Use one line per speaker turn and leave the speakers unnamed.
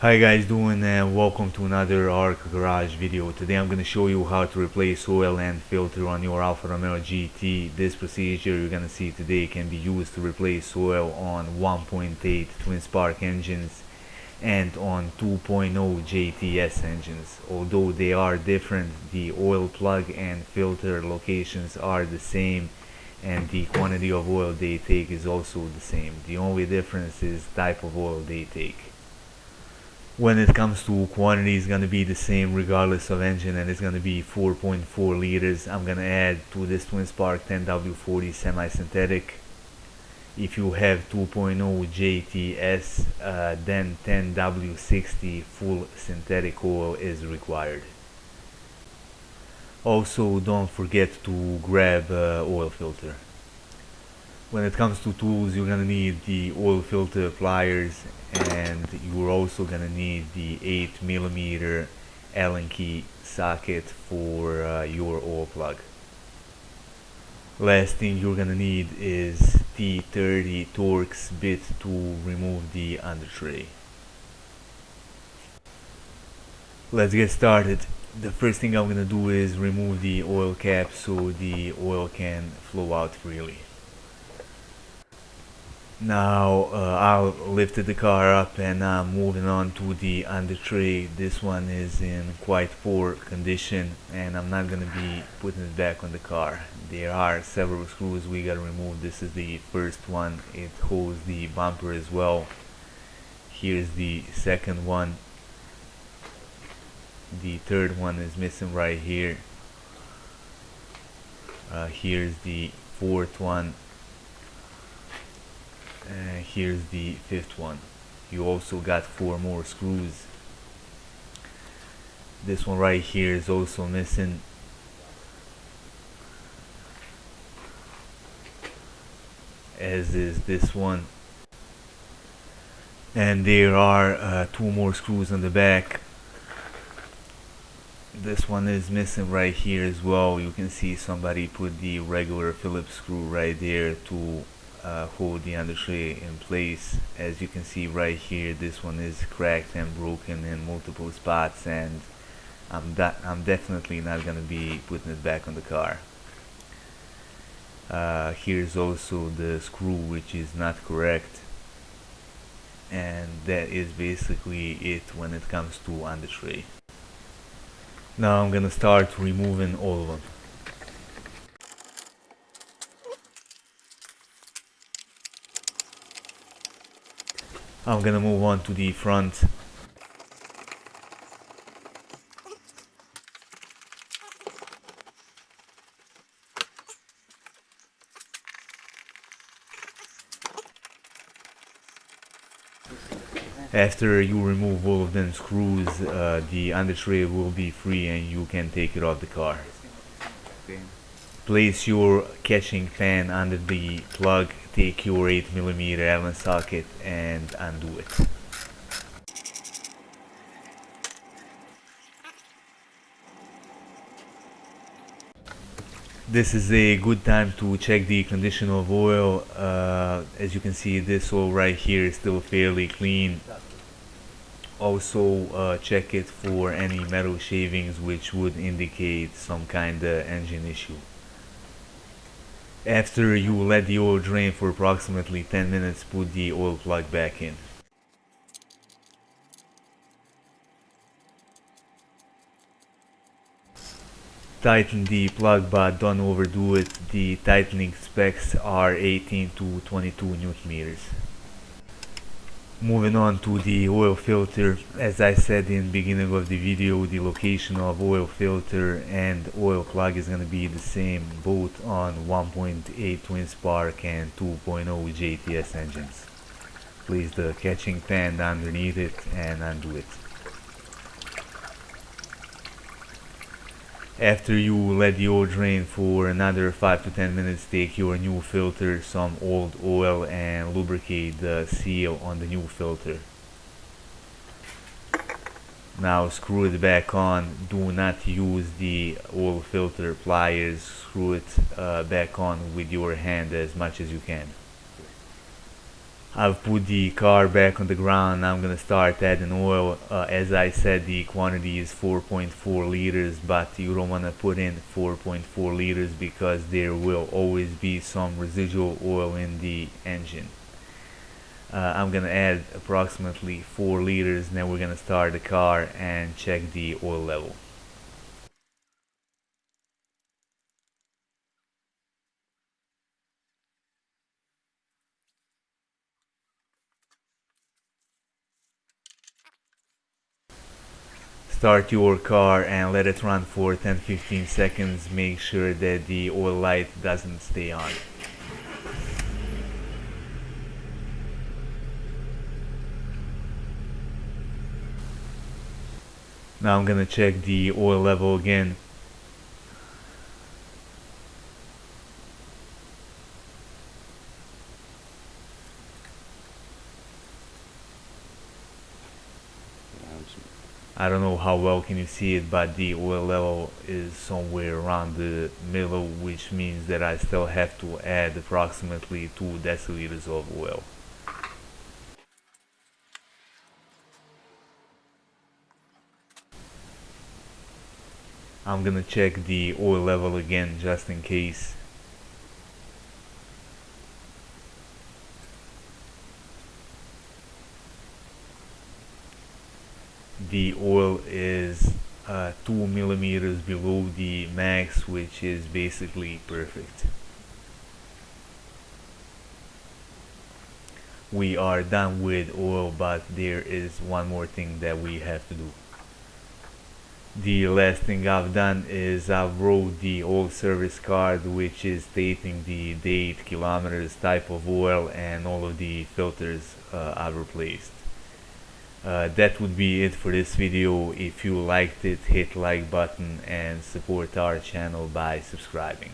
Hi guys, doing and welcome to another ARC Garage video. Today I'm going to show you how to replace oil and filter on your Alfa Romeo GT. This procedure you're going to see today can be used to replace oil on 1.8 twin spark engines and on 2.0 JTS engines. Although they are different, the oil plug and filter locations are the same and the quantity of oil they take is also the same. The only difference is type of oil they take. When it comes to quantity, it's gonna be the same regardless of engine, and it's gonna be 4.4 liters. I'm gonna add to this twin spark 10W40 semi-synthetic. If you have 2.0 JTS, then 10W60 full synthetic oil is required. Also, don't forget to grab oil filter. When it comes to tools, you're gonna need the oil filter pliers, and you're also gonna need the 8mm Allen key socket for your oil plug. Last thing you're gonna need is T30 Torx bit to remove the undertray. Let's get started. The first thing I'm gonna do is remove the oil cap so the oil can flow out freely. Now I'll lift the car up and I'm moving on to the undertray. This one is in quite poor condition and I'm not gonna be putting it back on the car. There are several screws we gotta remove. This is the first one. It holds the bumper as well. Here's the second one. The third one is missing right here. Here's the fourth one. Here's the fifth one. You also got 4 more screws. This one right here is also missing. As is this one. And there are 2 more screws on the back. This one is missing right here as well. You can see somebody put the regular Phillips screw right there to hold the undertray in place. As you can see right here, this one is cracked and broken in multiple spots, and I'm definitely not gonna be putting it back on the car. Here's also the screw which is not correct, and that is basically it when it comes to undertray. Now I'm gonna start removing all of them. I'm gonna move on to the front. After you remove all of them screws, the undertray will be free and you can take it off the car. Place your catching fan under the plug, take your 8mm Allen socket and undo it. This is a good time to check the condition of oil. As you can see, this oil right here is still fairly clean. Also check it for any metal shavings which would indicate some kind of engine issue. After you let the oil drain for approximately 10 minutes, put the oil plug back in. Tighten the plug but don't overdo it. The tightening specs are 18 to 22 Newton meters. Moving on to the oil filter. As I said in the beginning of the video, the location of oil filter and oil plug is going to be the same both on 1.8 twin spark and 2.0 JTS engines. Place the catching pan underneath it and undo it. After you let the oil drain for another 5 to 10 minutes, take your new filter, some old oil, and lubricate the seal on the new filter. Now screw it back on. Do not use the oil filter pliers. Screw it back on with your hand as much as you can. I've put the car back on the ground. I'm gonna start adding oil. As I said, the quantity is 4.4 liters, but you don't wanna put in 4.4 liters because there will always be some residual oil in the engine. I'm gonna add approximately 4 liters. Now we're gonna start the car and check the oil level. Start your car and let it run for 10-15 seconds. Make sure that the oil light doesn't stay on. Now I'm gonna check the oil level again. I don't know how well can you see it, but the oil level is somewhere around the middle, which means that I still have to add approximately 2 deciliters of oil. I'm gonna check the oil level again just in case. The oil is 2 millimeters below the max, which is basically perfect. We are done with oil, but there is one more thing that we have to do. The last thing I've done is I've wrote the oil service card, which is stating the date, kilometers, type of oil, and all of the filters I've replaced. That would be it for this video. If you liked it, hit like button and support our channel by subscribing.